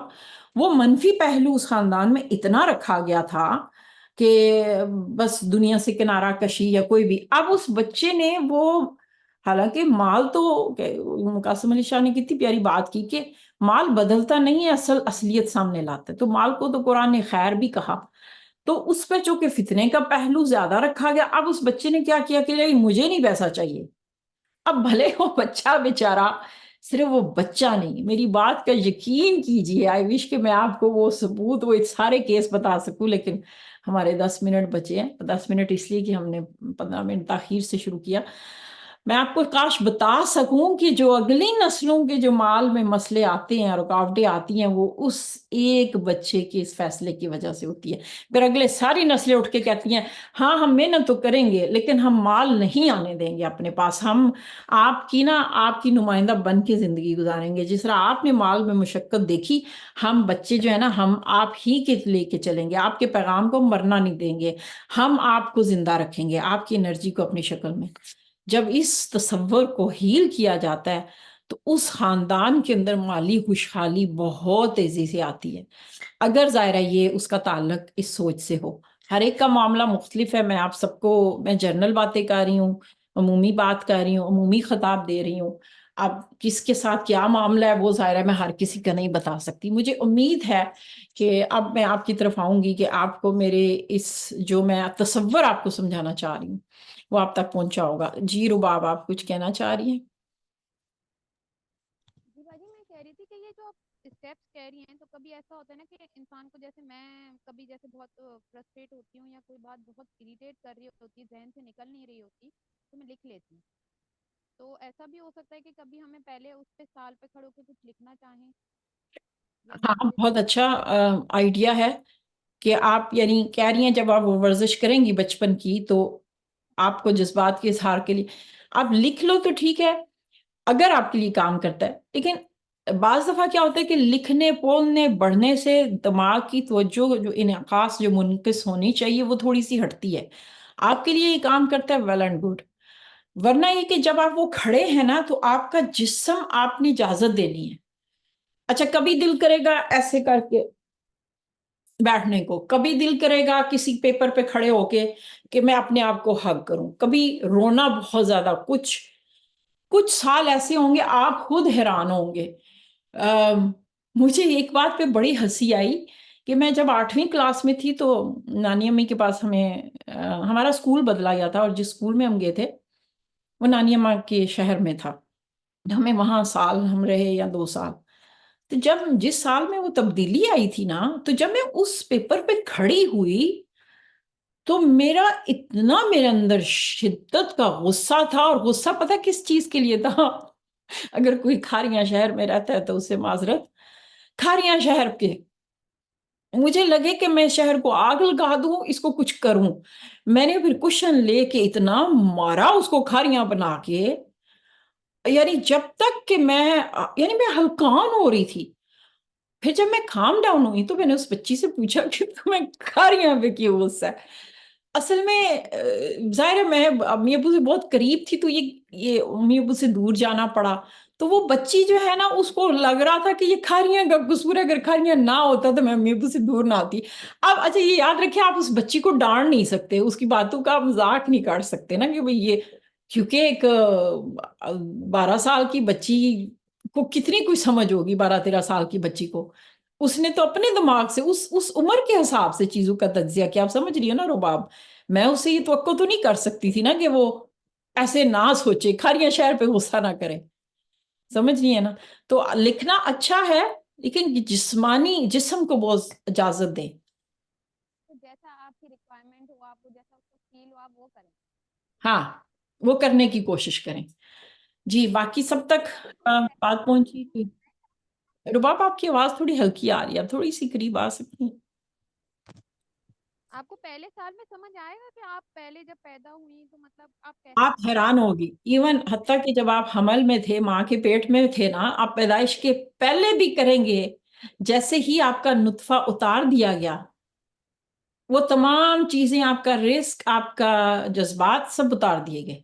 وہ منفی پہلو اس خاندان میں اتنا رکھا گیا تھا کہ بس دنیا سے کنارہ کشی یا کوئی بھی. اب اس بچے نے وہ، حالانکہ مال تو قاسم علی شاہ نے کتنی پیاری بات کی کہ مال بدلتا نہیں ہے، اصلیت سامنے لاتا ہے. تو مال کو تو قرآن نے خیر بھی کہا. تو اس پہ چونکہ فتنے کا پہلو زیادہ رکھا گیا. اب اس بچے نے کیا کیا کہ مجھے نہیں پیسہ چاہیے. اب بھلے وہ بچہ بیچارہ، صرف وہ بچہ نہیں، میری بات کا یقین کیجئے، آئی وش کہ میں آپ کو وہ ثبوت، وہ سارے کیس بتا سکوں، لیکن ہمارے 10 منٹ بچے ہیں. 10 منٹ اس لیے کہ ہم نے 15 منٹ تاخیر سے شروع کیا. میں آپ کو کاش بتا سکوں کہ جو اگلی نسلوں کے جو مال میں مسئلے آتے ہیں، رکاوٹیں آتی ہیں، وہ اس ایک بچے کے اس فیصلے کی وجہ سے ہوتی ہے. پھر اگلے ساری نسلیں اٹھ کے کہتی ہیں ہاں ہم محنت تو کریں گے لیکن ہم مال نہیں آنے دیں گے اپنے پاس، ہم آپ کی نمائندہ بن کے زندگی گزاریں گے. جس طرح آپ نے مال میں مشقت دیکھی، ہم بچے جو ہے نا، ہم آپ ہی کے لے کے چلیں گے، آپ کے پیغام کو مرنا نہیں دیں گے، ہم آپ کو زندہ رکھیں گے، آپ کی انرجی کو اپنی شکل میں. جب اس تصور کو ہیل کیا جاتا ہے تو اس خاندان کے اندر مالی خوشحالی بہت تیزی سے آتی ہے، اگر ظاہرہ یہ اس کا تعلق اس سوچ سے ہو. ہر ایک کا معاملہ مختلف ہے. میں آپ سب کو، میں جنرل باتیں کر رہی ہوں، عمومی بات کر رہی ہوں، عمومی خطاب دے رہی ہوں. اب کس کے ساتھ کیا معاملہ ہے وہ ظاہرہ میں ہر کسی کا نہیں بتا سکتی. مجھے امید ہے کہ اب میں آپ کی طرف آؤں گی کہ آپ کو میرے اس جو میں تصور آپ کو سمجھانا چاہ رہی ہوں وہ آپ تک پہنچا ہوگا. جی رباب، آپ کچھ کہنا چاہ رہی ہیں؟ جی باجی، میں کہہ رہی تھی کہ یہ جو آپ اسٹیپس کہہ رہی ہیں، تو کبھی ایسا ہوتا ہے نا کہ انسان کو، جیسے میں کبھی جیسے بہت فرسٹریٹ ہوتی ہوں یا کوئی بات بہت اریٹیٹ کر رہی ہوتی ہے، ذہن سے نکل نہیں رہی ہوتی، تو میں لکھ لیتی ہوں. تو ایسا بھی ہو سکتا ہے کہ کبھی ہمیں پہلے اس پہ سال پہ کھڑے ہو کے کچھ لکھنا چاہیں یا ہاں دوسرے بہت اچھا آئیڈیا ہے کہ آپ یعنی کہہ رہی ہیں جب آپ وہ ورزش کریں گی بچپن کی تو آپ کو جذبات کے اظہار کے لیے آپ لکھ لو تو ٹھیک ہے اگر آپ کے لیے کام کرتا ہے، لیکن بعض دفعہ کیا ہوتا ہے کہ لکھنے بولنے بڑھنے سے دماغ کی توجہ جو انعکاس جو منعکس ہونی چاہیے وہ تھوڑی سی ہٹتی ہے. آپ کے لیے یہ کام کرتا ہے ویل اینڈ گڈ، ورنہ یہ کہ جب آپ وہ کھڑے ہیں نا تو آپ کا جسم آپ نے اجازت دینی ہے. اچھا کبھی دل کرے گا ایسے کر کے بیٹھنے کو، کبھی دل کرے گا کسی پیپر پہ کھڑے ہو کے کہ میں اپنے آپ کو ہگ کروں، کبھی رونا بہت زیادہ. کچھ سال ایسے ہوں گے آپ خود حیران ہوں گے. مجھے ایک بات پہ بڑی ہنسی آئی کہ میں جب 8ویں کلاس میں تھی تو نانی امی کے پاس ہمیں ہمارا اسکول بدلا گیا تھا اور جس اسکول میں ہم گئے تھے وہ نانی اماں کے شہر میں تھا. ہمیں وہاں سال ہم رہے یا 2 سال. تو جب جس سال میں وہ تبدیلی آئی تھی نا تو جب میں اس پیپر پہ کھڑی ہوئی تو میرا اتنا میرے اندر شدت کا غصہ تھا، اور غصہ پتہ کس چیز کے لیے تھا؟ اگر کوئی کھاریاں شہر میں رہتا ہے تو اسے معذرت. کھاریاں شہر کے مجھے لگے کہ میں شہر کو آگ لگا دوں، اس کو کچھ کروں. میں نے پھر کشن لے کے اتنا مارا اس کو کھاریاں بنا کے، یعنی جب تک کہ میں ہلکان ہو رہی تھی. پھر جب میں کام ڈاؤن ہوئی تو میں نے اس بچی سے پوچھا کہ تمہیں کھاریاں پہ کیوں غصہ ہے؟ اصل میں ظاہر ہے میں امی ابو سے بہت قریب تھی تو یہ امی ابو سے دور جانا پڑا. تو وہ بچی جو ہے نا اس کو لگ رہا تھا کہ یہ کھاریاں کا قصور ہے، اگر کھاریاں نہ ہوتا تو میں امی ابو سے دور نہ آتی. اب اچھا یہ یاد رکھیں آپ اس بچی کو ڈانٹ نہیں سکتے، اس کی باتوں کا آپ مذاق نہیں کاٹ سکتے نا کہ بھئی یہ کیونکہ ایک 12 سال کی بچی کو کتنی کوئی سمجھ ہوگی 12-13 سال کی بچی کو. اس نے تو اپنے دماغ سے اس عمر کے حساب سے چیزوں کا تجزیہ کیا. آپ سمجھ رہی ہو نا رباب؟ میں اسے یہ توقع تو نہیں کر سکتی تھی نا کہ وہ ایسے نہ سوچے، کھاریاں شہر پہ غصہ نہ کرے. سمجھ رہی ہے نا؟ تو لکھنا اچھا ہے لیکن جسمانی جسم کو بہت اجازت دیں. تو جیسا آپ کی ریکوائرمنٹ ہو، آپ کو جیسا اس کو فیل ہو، آپ وہ کریں. ہاں وہ کرنے کی کوشش کریں. جی باقی سب تک بات پہنچی تھی. رباب آپ کی آواز تھوڑی ہلکی آ رہی ہے، تھوڑی سی قریب آ سکتی ہیں. آپ کو پہلے سال میں سمجھ آئے گا کہ آپ پہلے جب پیدا ہوئی تو مطلب آپ آپ کیسے حیران ہوگی، ایون حتیٰ کہ جب آپ حمل میں تھے ماں کے پیٹ میں تھے نا، آپ پیدائش کے پہلے بھی کریں گے جیسے ہی آپ کا نطفہ اتار دیا گیا وہ تمام چیزیں، آپ کا رزق، آپ کا جذبات سب اتار دیے گئے.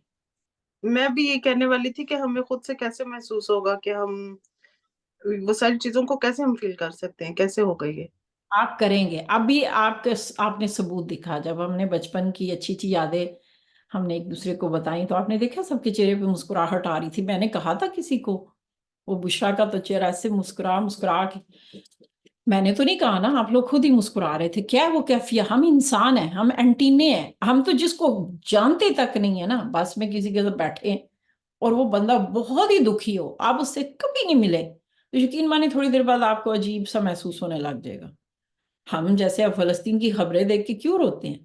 میں بھی یہ کہنے والی تھی کہ ہمیں خود سے کیسے محسوس ہوگا کہ ہم وہ ساری چیزوں کو کیسے ہم فیل کر سکتے ہیں، کیسے ہوگا یہ؟ آپ کریں گے. ابھی آپ نے ثبوت دکھا. جب ہم نے بچپن کی اچھی اچھی یادیں ہم نے ایک دوسرے کو بتائیں تو آپ نے دیکھا سب کے چہرے پہ مسکراہٹ آ رہی تھی. میں نے کہا تھا کسی کو، وہ بشرا کا تو چہرہ ایسے مسکرا کے، میں نے تو نہیں کہا نا، آپ لوگ خود ہی مسکرا رہے تھے. کیا وہ کیفیت؟ ہم انسان ہیں، ہم اینٹینے ہیں. ہم تو جس کو جانتے تک نہیں ہے نا، بس میں کسی کے ساتھ بیٹھے ہیں اور وہ بندہ بہت ہی دکھی ہو، آپ اس سے کبھی نہیں ملے تو یقین مانے تھوڑی دیر بعد آپ کو عجیب سا محسوس ہونے لگ جائے گا. ہم جیسے اب فلسطین کی خبریں دیکھ کے کیوں روتے ہیں؟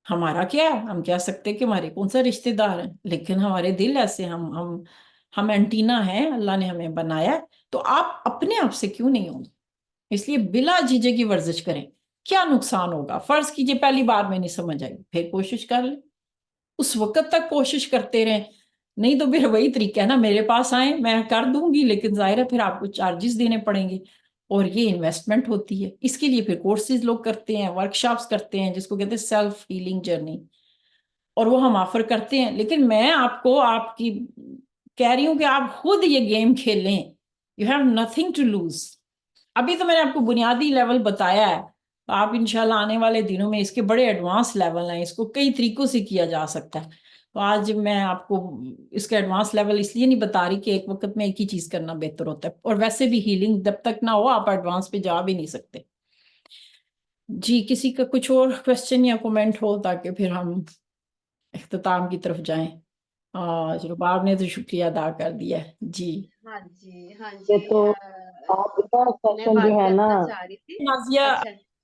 ہمارا کیا ہے؟ ہم کہہ سکتے کہ ہمارے کون سا رشتہ دار ہیں، لیکن ہمارے دل ایسے، ہم اینٹینا ہیں، اللہ نے ہمیں بنایا ہے. تو آپ اپنے آپ سے کیوں نہیں ہوں گے؟ اس لیے بلا جھجک کی ورزش کریں. کیا نقصان ہوگا؟ فرض کیجئے پہلی بار میں نہیں سمجھ آئی، پھر کوشش کر لیں. اس وقت تک کوشش کرتے رہیں. نہیں تو پھر وہی طریقہ ہے نا، میرے پاس آئیں میں کر دوں گی، لیکن ظاہر ہے پھر آپ کو چارجز دینے پڑیں گے اور یہ انویسٹمنٹ ہوتی ہے. اس کے لیے پھر کورسز لوگ کرتے ہیں، ورکشاپس کرتے ہیں جس کو کہتے ہیں سیلف ہیلنگ جرنی، اور وہ ہم آفر کرتے ہیں. لیکن میں آپ کو آپ کی کہہ رہی ہوں کہ آپ خود یہ گیم کھیلیں. You have nothing to lose. ابھی تو میں نے آپ کو بنیادی لیول بتایا ہے. آپ انشاءاللہ آنے والے دنوں میں اس کے بڑے ایڈوانس لیول ہیں، اس کو کئی طریقوں سے کیا جا سکتا ہے. تو آج میں آپ کو اس کا ایڈوانس لیول اس لیے نہیں بتا رہی کہ ایک وقت میں ایک ہی چیز کرنا بہتر ہوتا ہے، اور ویسے بھی ہیلنگ جب تک نہ ہو آپ ایڈوانس پہ جا بھی نہیں سکتے. جی کسی کا کچھ اور کوشچن یا کومنٹ ہو تاکہ پھر ہم اختتام کی طرف جائیں. رباب نے تو شکریہ ادا کر دیا ہے. جی ہاں جی ہاں یہ جی تو آپ کا میں سیشن جو بات ہے نا، کرنا چاہ رہی تھی. نازیہ اچھا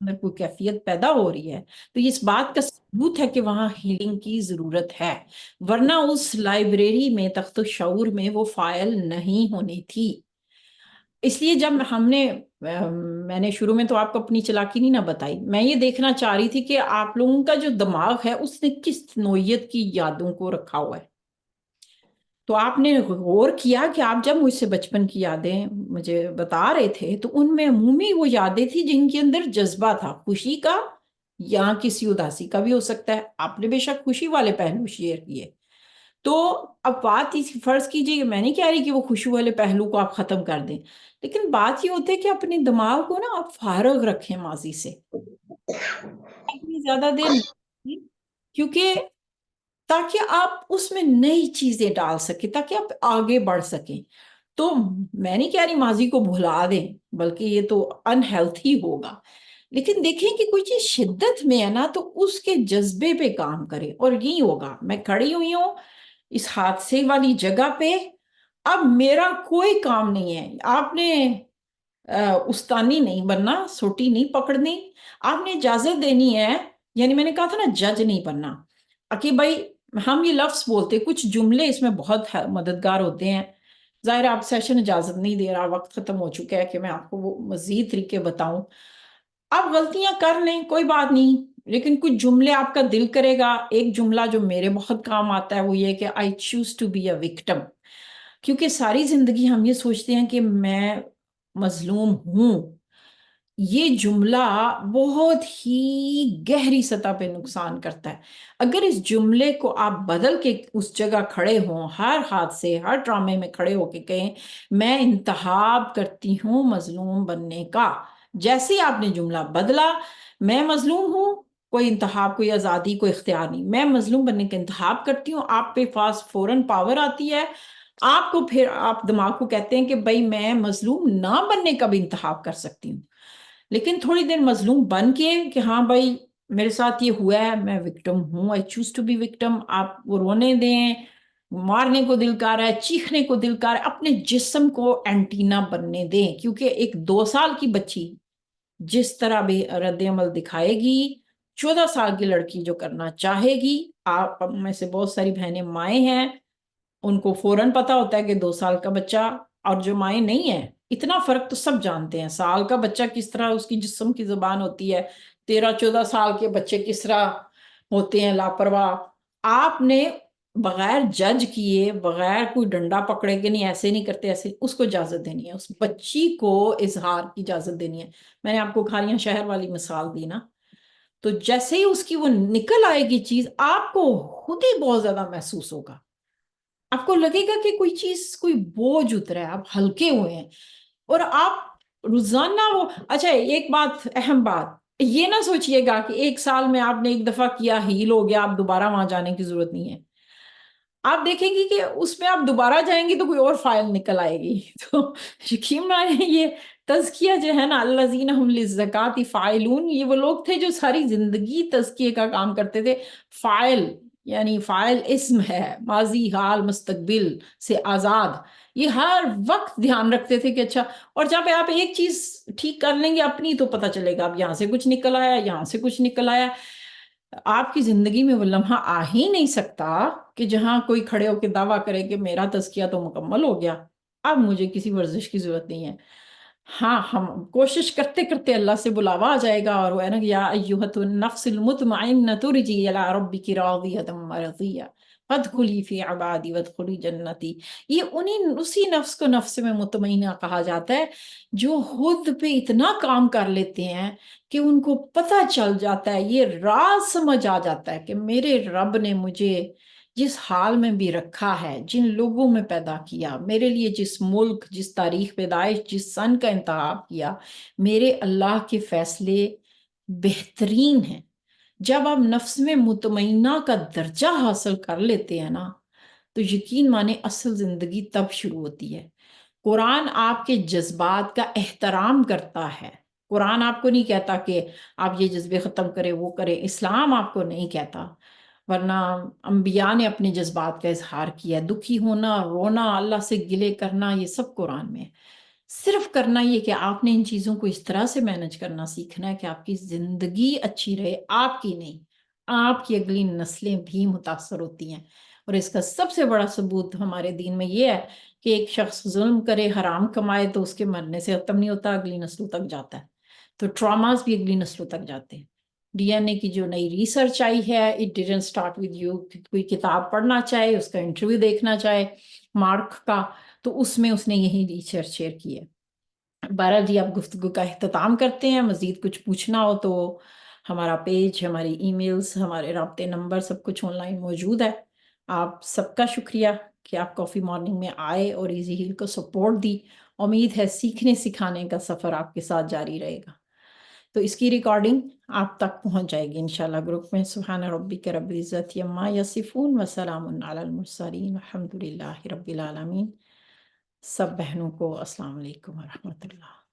اندر کوئی کیفیت پیدا ہو رہی ہے تو یہ اس بات کا ثبوت ہے کہ وہاں ہیلنگ کی ضرورت ہے، ورنہ اس لائبریری میں تخت الشعور میں وہ فائل نہیں ہونی تھی۔ اس لیے جب ہم نے میں نے شروع میں تو آپ کو اپنی چلاکی نہیں نہ بتائی، میں یہ دیکھنا چاہ رہی تھی کہ آپ لوگوں کا جو دماغ ہے اس نے کس نوعیت کی یادوں کو رکھا ہوا ہے۔ تو آپ نے غور کیا کہ آپ جب مجھ سے بچپن کی یادیں مجھے بتا رہے تھے تو ان میں عمومی وہ یادیں تھیں جن کے اندر جذبہ تھا، خوشی کا یا کسی اداسی کا بھی ہو سکتا ہے۔ آپ نے بے شک خوشی والے پہلو شیئر کیے، تو اب بات فرض کیجئے، میں نہیں کہہ رہی کہ وہ خوشی والے پہلو کو آپ ختم کر دیں، لیکن بات یہ ہوتی ہے کہ اپنے دماغ کو نا آپ فارغ رکھیں ماضی سے اتنی زیادہ دیر نہیں، کیونکہ تاکہ آپ اس میں نئی چیزیں ڈال سکیں، تاکہ آپ آگے بڑھ سکیں۔ تو میں نہیں کہہ رہی ماضی کو بھلا دیں، بلکہ یہ تو انہیلتھی ہوگا، لیکن دیکھیں کہ کوئی چیز شدت میں ہے نا تو اس کے جذبے پہ کام کرے، اور یہی ہوگا۔ میں کھڑی ہوئی ہوں اس حادثے والی جگہ پہ، اب میرا کوئی کام نہیں ہے، آپ نے استانی نہیں بننا، سوٹی نہیں پکڑنی، آپ نے اجازت دینی ہے، یعنی میں نے کہا تھا نا جج نہیں بننا کہ بھائی ہم یہ لفظ بولتے، کچھ جملے اس میں بہت مددگار ہوتے ہیں۔ ظاہر آپ سیشن اجازت نہیں دے رہا، وقت ختم ہو چکا ہے کہ میں آپ کو وہ مزید طریقے بتاؤں۔ آپ غلطیاں کر لیں کوئی بات نہیں، لیکن کچھ جملے آپ کا دل کرے گا۔ ایک جملہ جو میرے بہت کام آتا ہے وہ یہ کہ I choose to be a victim، کیونکہ ساری زندگی ہم یہ سوچتے ہیں کہ میں مظلوم ہوں۔ یہ جملہ بہت ہی گہری سطح پہ نقصان کرتا ہے۔ اگر اس جملے کو آپ بدل کے اس جگہ کھڑے ہوں، ہر حادثے ہر ڈرامے میں کھڑے ہو کے کہیں میں انتخاب کرتی ہوں مظلوم بننے کا، جیسے ہی آپ نے جملہ بدلا، میں مظلوم ہوں، کوئی انتخاب کوئی آزادی کوئی اختیار نہیں، میں مظلوم بننے کا انتخاب کرتی ہوں، آپ پہ پاس فوراً پاور آتی ہے، آپ کو پھر آپ دماغ کو کہتے ہیں کہ بھائی میں مظلوم نہ بننے کا بھی انتخاب کر سکتی ہوں۔ لیکن تھوڑی دیر مظلوم بن کے کہ ہاں بھائی میرے ساتھ یہ ہوا ہے، میں وکٹم ہوں، I choose to be victim، آپ وہ رونے دیں، مارنے کو دل کر رہا ہے، چیخنے کو دل کر رہا ہے، اپنے جسم کو اینٹینا بننے دیں، کیونکہ ایک 2 سال کی بچی جس طرح بھی رد عمل دکھائے گی، 14 سال کی لڑکی جو کرنا چاہے گی، آپ میں سے بہت ساری بہنیں مائیں ہیں، ان کو فوراً پتا ہوتا ہے کہ 2 سال کا بچہ، اور جو مائیں نہیں ہیں اتنا فرق تو سب جانتے ہیں، سال کا بچہ کس طرح اس کی جسم کی زبان ہوتی ہے، 13-14 سال کے بچے کس طرح ہوتے ہیں لاپرواہ۔ آپ نے بغیر جج کیے، بغیر کوئی ڈنڈا پکڑے کہ نہیں ایسے نہیں کرتے، ایسے، اس کو اجازت دینی ہے، اس بچی کو اظہار کی اجازت دینی ہے۔ میں نے آپ کو کھاریاں شہر والی مثال دی نا، تو جیسے ہی اس کی وہ نکل آئے گی چیز، آپ کو خود ہی بہت زیادہ محسوس ہوگا، آپ کو لگے گا کہ کوئی چیز، کوئی بوجھ اترا ہے، آپ ہلکے ہوئے ہیں، اور آپ روزانہ وہ، اچھا ایک بات، اہم بات، یہ نہ سوچئے گا کہ 1 سال میں آپ نے ایک دفعہ کیا ہیل ہو گیا، آپ دوبارہ وہاں جانے کی ضرورت نہیں ہے۔ آپ دیکھیں گی کہ اس میں آپ دوبارہ جائیں گی تو کوئی اور فائل نکل آئے گی۔ تو یقین مانیں یہ تزکیہ جو ہے نا، الذین هم للزکاۃ فاعلون، یہ وہ لوگ تھے جو ساری زندگی تزکیے کا کام کرتے تھے۔ فاعل یعنی فاعل اسم ہے، ماضی حال مستقبل سے آزاد، یہ ہر وقت دھیان رکھتے تھے کہ اچھا، اور جب آپ ایک چیز ٹھیک کر لیں گے اپنی تو پتہ چلے گا اب یہاں سے کچھ نکل آیا، یہاں سے کچھ نکل آیا۔ آپ کی زندگی میں وہ لمحہ آ ہی نہیں سکتا کہ جہاں کوئی کھڑے ہو کے دعویٰ کرے کہ میرا تزکیہ تو مکمل ہو گیا، اب مجھے کسی ورزش کی ضرورت نہیں ہے۔ ہاں، ہم کوشش کرتے کرتے اللہ سے بلاوا آ جائے گا، اور وہ ہے نا کہ یا ایھۃ النفس المطمئنۃ ارجعی الی ربک راضیۃ مرضیہ فادخلی فی عبادی وادخلی جنتی۔ یہ اسی نفس کو نفس میں مطمئنہ کہا جاتا ہے جو خود پہ اتنا کام کر لیتے ہیں کہ ان کو پتہ چل جاتا ہے، یہ راز سمجھ آ جاتا ہے کہ میرے رب نے مجھے جس حال میں بھی رکھا ہے، جن لوگوں میں پیدا کیا، میرے لیے جس ملک، جس تاریخ پیدائش، جس سن کا انتخاب کیا، میرے اللہ کے فیصلے بہترین ہیں۔ جب آپ نفس میں مطمئنہ کا درجہ حاصل کر لیتے ہیں نا، تو یقین مانے اصل زندگی تب شروع ہوتی ہے۔ قرآن آپ کے جذبات کا احترام کرتا ہے، قرآن آپ کو نہیں کہتا کہ آپ یہ جذبے ختم کریں، وہ کریں، اسلام آپ کو نہیں کہتا، ورنہ انبیاء نے اپنے جذبات کا اظہار کیا، دکھی ہونا، رونا، اللہ سے گلے کرنا، یہ سب قرآن میں ہے۔ صرف کرنا یہ کہ آپ نے ان چیزوں کو اس طرح سے مینج کرنا سیکھنا ہے کہ آپ کی زندگی اچھی رہے، آپ کی نہیں، آپ کی اگلی نسلیں بھی متاثر ہوتی ہیں۔ اور اس کا سب سے بڑا ثبوت ہمارے دین میں یہ ہے کہ ایک شخص ظلم کرے، حرام کمائے تو اس کے مرنے سے ختم نہیں ہوتا، اگلی نسلوں تک جاتا ہے۔ تو ٹراماز بھی اگلی نسلوں تک جاتے ہیں۔ ڈی این اے کی جو نئی ریسرچ آئی ہے، it didn't start with you, کوئی کتاب پڑھنا چاہے، اس کا انٹرویو دیکھنا چاہے مارک کا، تو اس میں اس نے یہی ریسرچ شیئر کی ہے۔ بہرحال جی، آپ گفتگو کا اختتام کرتے ہیں، مزید کچھ پوچھنا ہو تو ہمارا پیج، ہماری ای میلز، ہمارے رابطے نمبر سب کچھ آن لائن موجود ہے۔ آپ سب کا شکریہ کہ آپ کافی مارننگ میں آئے اور ایزی ہیل کو سپورٹ دی۔ امید ہے سیکھنے سکھانے کا سفر آپ کے ساتھ جاری رہے گا۔ تو اس کی ریکارڈنگ آپ تک پہنچ جائے گی انشاءاللہ گروپ میں۔ سبحان ربک رب العزت عما یصفون وسلام علی المرسلین الحمد للہ رب العالمین۔ سب بہنوں کو السلام علیکم ورحمۃ اللہ۔